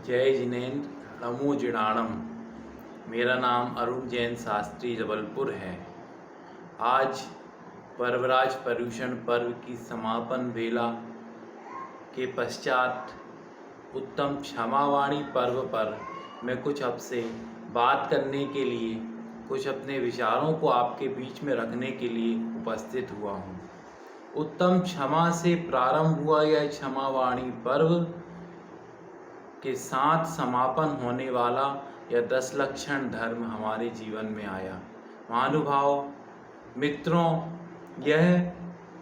जय जिनेन्द्र नमो जिणाणम। मेरा नाम अरुण जैन शास्त्री जबलपुर है। आज पर्वराज पर्यूषण पर्व की समापन वेला के पश्चात उत्तम क्षमावाणी पर्व पर मैं कुछ आपसे बात करने के लिए, कुछ अपने विचारों को आपके बीच में रखने के लिए उपस्थित हुआ हूँ। उत्तम क्षमा से प्रारंभ हुआ यह क्षमावाणी पर्व के साथ समापन होने वाला यह 10 लक्षण धर्म हमारे जीवन में आया। महानुभाव मित्रों, यह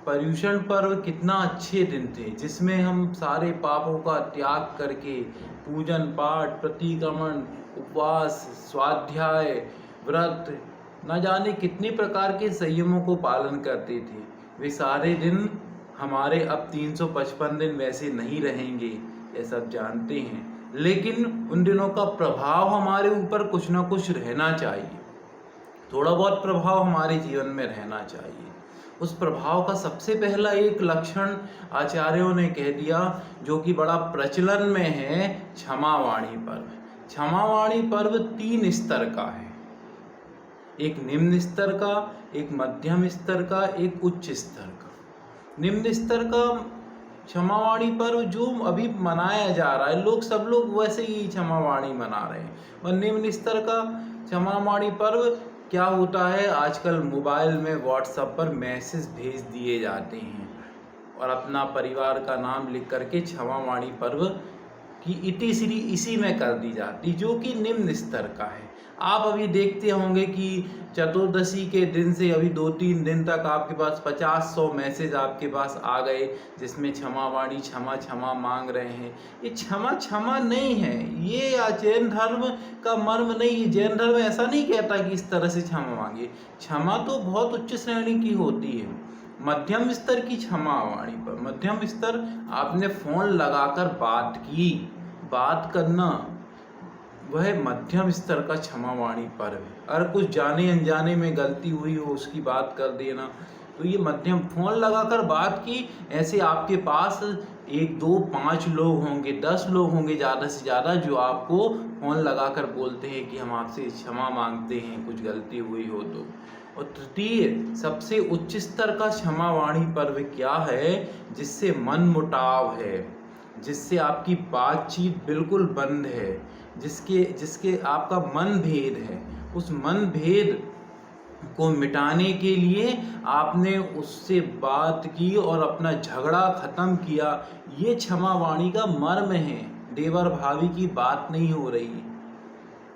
पर्यूषण पर्व कितना अच्छे दिन थे, जिसमें हम सारे पापों का त्याग करके पूजन पाठ, प्रतिक्रमण, उपवास, स्वाध्याय, व्रत, न जाने कितने प्रकार के संयमों को पालन करते थे। वे सारे दिन हमारे अब 355 दिन वैसे नहीं रहेंगे, ये सब जानते हैं, लेकिन उन दिनों का प्रभाव हमारे ऊपर कुछ ना कुछ रहना चाहिए। थोड़ा बहुत प्रभाव हमारे जीवन में रहना चाहिए। उस प्रभाव का सबसे पहला एक लक्षण आचार्यों ने कह दिया, जो कि बड़ा प्रचलन में है, क्षमावाणी पर्व। क्षमावाणी पर्व 3 स्तर का है, एक निम्न स्तर का, एक मध्यम स्तर का, एक उच्च स्तर का। निम्न स्तर का क्षमावाणी पर्व जो अभी मनाया जा रहा है, सब लोग वैसे ही क्षमावाणी मना रहे हैं। और निम्न स्तर का क्षमावाणी पर्व क्या होता है, आजकल मोबाइल में व्हाट्सएप पर मैसेज भेज दिए जाते हैं और अपना परिवार का नाम लिख करके क्षमावाणी पर्व की इतिश्री इसी में कर दी जाती, जो कि निम्न स्तर का है। आप अभी देखते होंगे कि चतुर्दशी के दिन से अभी 2-3 दिन तक आपके पास 50-100 मैसेज आपके पास आ गए, जिसमें क्षमावाणी क्षमा क्षमा मांग रहे हैं। ये क्षमा क्षमा नहीं है, ये जैन धर्म का मर्म नहीं है। जैन धर्म ऐसा नहीं कहता कि इस तरह से क्षमा मांगे। क्षमा तो बहुत उच्च श्रेणी की होती है। मध्यम स्तर की क्षमावाणी पर, मध्यम स्तर, आपने फोन लगाकर बात करना, वह मध्यम स्तर का क्षमावाणी पर्व है। अगर कुछ जाने अनजाने में गलती हुई हो, उसकी बात कर देना, तो ये मध्यम। फोन लगाकर बात की, ऐसे आपके पास 1, 2, 5 लोग होंगे, 10 लोग होंगे ज़्यादा से ज़्यादा, जो आपको फ़ोन लगाकर बोलते हैं कि हम आपसे क्षमा मांगते हैं कुछ गलती हुई हो तो। और तृतीय सबसे उच्च स्तर का क्षमावाणी पर्व क्या है, जिससे मन मुटाव है, जिससे आपकी बातचीत बिल्कुल बंद है, जिसके आपका मन भेद है, उस मन भेद को मिटाने के लिए आपने उससे बात की और अपना झगड़ा खत्म किया। ये क्षमावाणी का मर्म है। देवर भाभी की बात नहीं हो रही,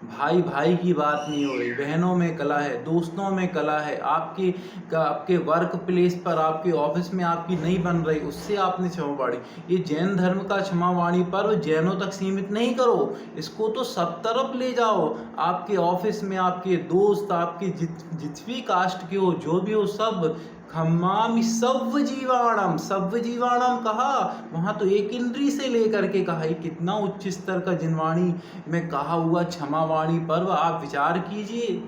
भाई भाई की बात नहीं हो रही, बहनों में कला है, दोस्तों में कला है, आपके वर्क प्लेस पर, आपके ऑफिस में आपकी नहीं बन रही, उससे आपने क्षमावाणी। ये जैन धर्म का क्षमावाणी पर्व जैनों तक सीमित नहीं करो, इसको तो सब तरफ ले जाओ। आपके ऑफिस में आपके दोस्त, आपके जिस भी कास्ट के हो, जो भी हो, सब खम्मामि सव्व जीवाणम कहा, वहाँ तो एक इंद्री से लेकर के कहा। ये कितना उच्च स्तर का जिनवाणी में कहा हुआ क्षमावाणी पर्व। आप विचार कीजिए,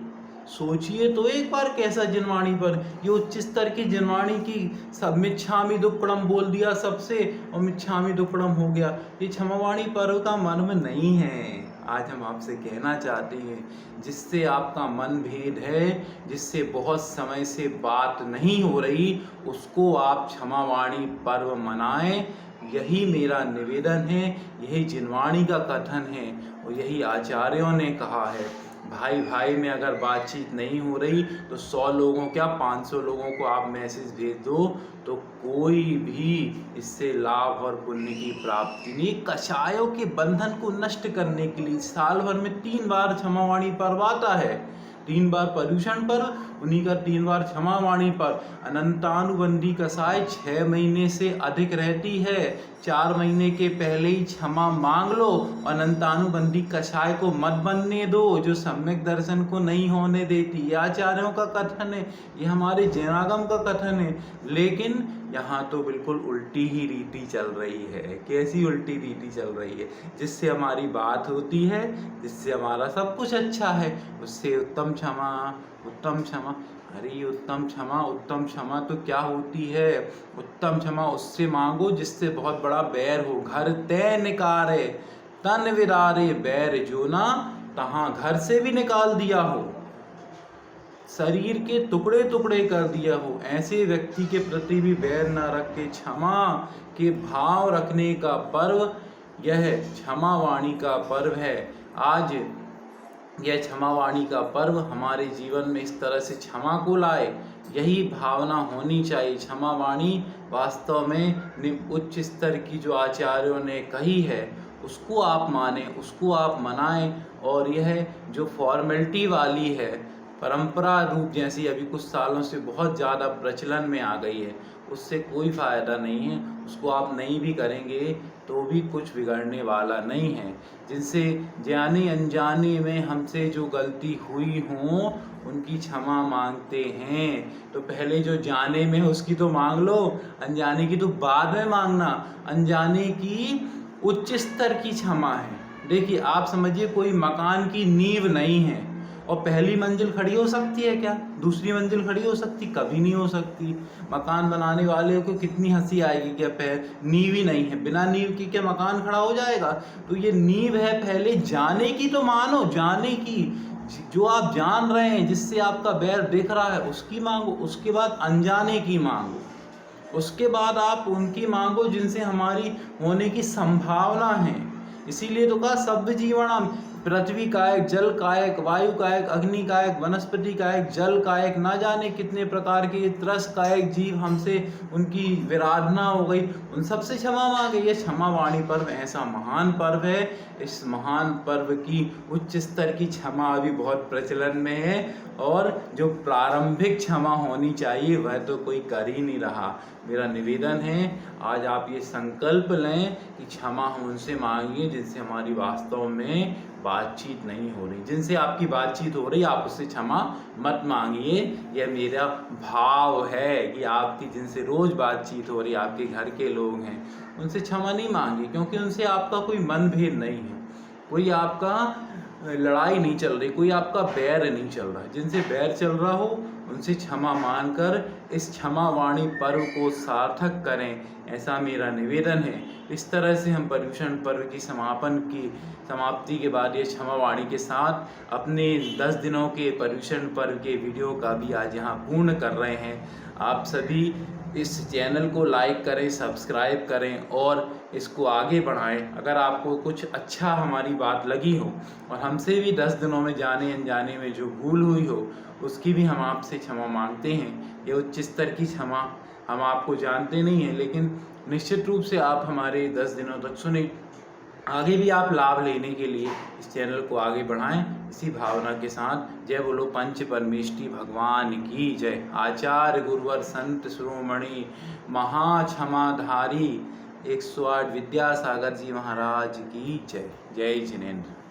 सोचिए तो एक बार, कैसा जिनवाणी पर। ये उच्च स्तर की जिनवाणी की सब मिच्छामि दुक्कडम बोल दिया सबसे, और मिच्छामि दुक्कडम हो गया। ये क्षमावाणी पर्व का मर्म नहीं है। आज हम आपसे कहना चाहते हैं, जिससे आपका मन भेद है, जिससे बहुत समय से बात नहीं हो रही, उसको आप क्षमावाणी पर्व मनाएं। यही मेरा निवेदन है, यही जिनवाणी का कथन है, और यही आचार्यों ने कहा है। भाई भाई में अगर बातचीत नहीं हो रही तो 100 लोगों, क्या 500 लोगों को आप मैसेज भेज दो, तो कोई भी इससे लाभ और पुण्य की प्राप्ति नहीं। कषायों के बंधन को नष्ट करने के लिए साल भर में 3 बार क्षमावाणी पर्व आता है। 3 बार पर्यूषण पर्व, उन्हीं का 3 बार क्षमावाणी पर्व। अनंतानुबंधी कसाय 6 महीने से अधिक रहती है, 4 महीने के पहले ही क्षमा मांग लो। अनंतानुबंधी कषाय को मत बनने दो, जो सम्यक दर्शन को नहीं होने देती। ये आचार्यों का कथन है, ये हमारे जैनागम का कथन है। लेकिन यहाँ तो बिल्कुल उल्टी ही रीति चल रही है। कैसी उल्टी रीति चल रही है? जिससे हमारी बात होती है, जिससे हमारा सब कुछ अच्छा है, उससे उत्तम क्षमा। अरे उत्तम क्षमा तो क्या होती है? उत्तम क्षमा उससे मांगो जिससे बहुत बड़ा बैर हो। घर तय निकारे, तन विरारे बैर जो ना, तहाँ घर से भी निकाल दिया हो, शरीर के टुकड़े टुकड़े कर दिया हो, ऐसे व्यक्ति के प्रति भी बैर न रख के क्षमा के भाव रखने का पर्व यह क्षमा वाणी का पर्व है। आज यह क्षमा वाणी का पर्व हमारे जीवन में इस तरह से क्षमा को लाए, यही भावना होनी चाहिए। क्षमा वाणी वास्तव में उच्च स्तर की जो आचार्यों ने कही है उसको आप माने, उसको आप मनाएं, और यह जो फॉर्मेलिटी वाली है, परंपरा रूप जैसी अभी कुछ सालों से बहुत ज़्यादा प्रचलन में आ गई है, उससे कोई फ़ायदा नहीं है। उसको आप नहीं भी करेंगे तो भी कुछ बिगड़ने वाला नहीं है। जिनसे जाने अनजाने में हमसे जो गलती हुई हो उनकी क्षमा मांगते हैं, तो पहले जो जाने में उसकी तो मांग लो, अनजाने की तो बाद में मांगना। अनजाने की उच्च स्तर की क्षमा है। देखिए, आप समझिए कोई मकान की नींव नहीं है और पहली मंजिल खड़ी हो सकती है क्या? दूसरी मंजिल खड़ी हो सकती? कभी नहीं हो सकती। मकान बनाने वाले को कितनी हंसी आएगी कि नींव ही नहीं है, बिना नींव की क्या मकान खड़ा हो जाएगा? तो ये नींव है, पहले जाने की तो मानो, जाने की, जो आप जान रहे हैं, जिससे आपका बैर दिख रहा है उसकी मांगो, उसके बाद अनजाने की मांगो, उसके बाद आप उनकी मांगो जिनसे हमारी होने की संभावना है। इसीलिए तो कहा सभ्य जीवनम, पृथ्वी कायक, जल कायक, वायु कायक, अग्नि कायक, वनस्पति कायक, जल कायक, ना जाने कितने प्रकार के त्रस कायक जीव हमसे उनकी विराधना हो गई, उन सबसे क्षमा मांगे। ये क्षमा वाणी पर्व ऐसा महान पर्व है। इस महान पर्व की उच्च स्तर की क्षमा अभी बहुत प्रचलन में है, और जो प्रारंभिक क्षमा होनी चाहिए वह तो कोई कर ही नहीं रहा। मेरा निवेदन है, आज आप ये संकल्प लें कि क्षमा हम उनसे मांगिए जिनसे हमारी वास्तव में बातचीत नहीं हो रही। जिनसे आपकी बातचीत हो रही आप उससे क्षमा मत मांगिए। यह मेरा भाव है कि आपकी जिनसे रोज़ बातचीत हो रही, आपके घर के लोग हैं, उनसे क्षमा नहीं मांगिए, क्योंकि उनसे आपका कोई मनभेद नहीं है, कोई आपका लड़ाई नहीं चल रही, कोई आपका बैर नहीं चल रहा। जिनसे बैर चल रहा हो उनसे क्षमा मानकर इस क्षमा वाणी पर्व को सार्थक करें, ऐसा मेरा निवेदन है। इस तरह से हम पर्युषण पर्व की समाप्ति के बाद ये क्षमा वाणी के साथ अपने 10 दिनों के पर्युषण पर्व के वीडियो का भी आज यहाँ पूर्ण कर रहे हैं। आप सभी इस चैनल को लाइक करें, सब्सक्राइब करें और इसको आगे बढ़ाएं। अगर आपको कुछ अच्छा हमारी बात लगी हो और हमसे भी 10 दिनों में जाने अनजाने में जो भूल हुई हो उसकी भी हम आपसे क्षमा मांगते हैं। ये उच्च स्तर की क्षमा, हम आपको जानते नहीं हैं, लेकिन निश्चित रूप से आप हमारे 10 दिनों तक सुने। आगे भी आप लाभ लेने के लिए इस चैनल को आगे बढ़ाएं, इसी भावना के साथ। जय बोलो पंच परमेष्टि भगवान की जय। आचार्य गुरुवर संत शिरोमणि महाक्षमाधारी 108 विद्यासागर जी महाराज की जय। जय जिनेन्द्र।